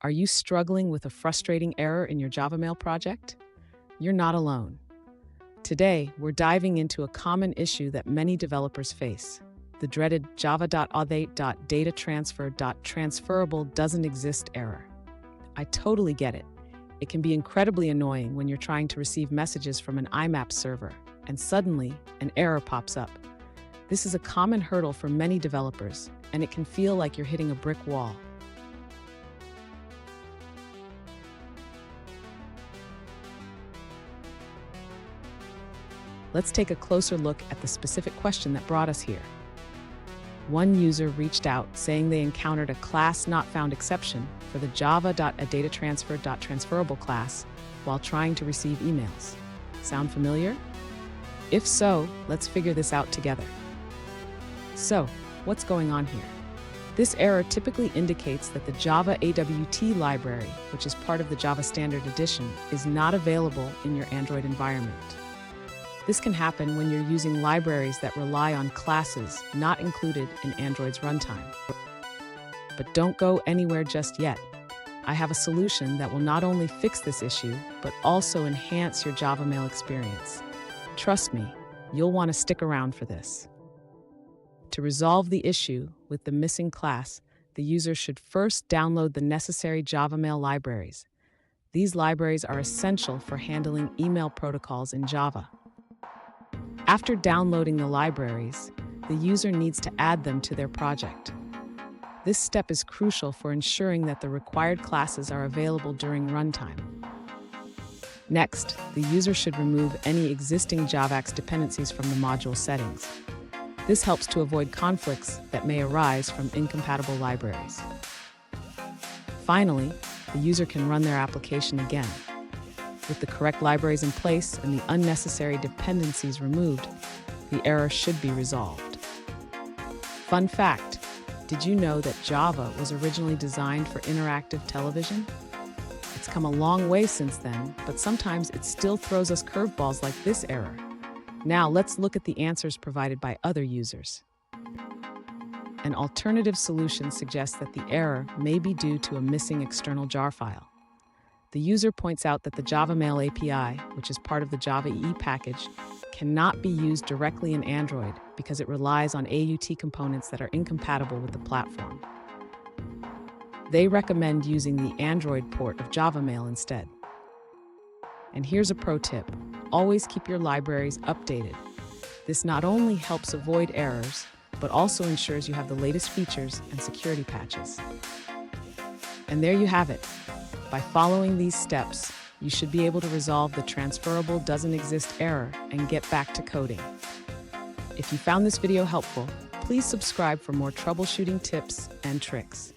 Are you struggling with a frustrating error in your JavaMail project? You're not alone. Today, we're diving into a common issue that many developers face: the dreaded Java.awt.datatransfer.Transferable doesn't exist error. I totally get it. It can be incredibly annoying when you're trying to receive messages from an IMAP server, and suddenly, an error pops up. This is a common hurdle for many developers, and it can feel like you're hitting a brick wall. Let's take a closer look at the specific question that brought us here. One user reached out saying they encountered a class not found exception for the Java.awt.datatransfer.Transferable class while trying to receive emails. Sound familiar? If so, let's figure this out together. So, what's going on here? This error typically indicates that the Java.awt library, which is part of the Java Standard Edition, is not available in your Android environment. This can happen when you're using libraries that rely on classes not included in Android's runtime. But don't go anywhere just yet. I have a solution that will not only fix this issue, but also enhance your JavaMail experience. Trust me, you'll want to stick around for this. To resolve the issue with the missing class, the user should first download the necessary JavaMail libraries. These libraries are essential for handling email protocols in Java. After downloading the libraries, the user needs to add them to their project. This step is crucial for ensuring that the required classes are available during runtime. Next, the user should remove any existing JavaX dependencies from the module settings. This helps to avoid conflicts that may arise from incompatible libraries. Finally, the user can run their application again. With the correct libraries in place and the unnecessary dependencies removed, the error should be resolved. Fun fact: did you know that Java was originally designed for interactive television? It's come a long way since then, but sometimes it still throws us curveballs like this error. Now let's look at the answers provided by other users. An alternative solution suggests that the error may be due to a missing external jar file. The user points out that the JavaMail API, which is part of the Java EE package, cannot be used directly in Android because it relies on AUT components that are incompatible with the platform. They recommend using the Android port of JavaMail instead. And here's a pro tip: always keep your libraries updated. This not only helps avoid errors, but also ensures you have the latest features and security patches. And there you have it. By following these steps, you should be able to resolve the transferable doesn't exist error and get back to coding. If you found this video helpful, please subscribe for more troubleshooting tips and tricks.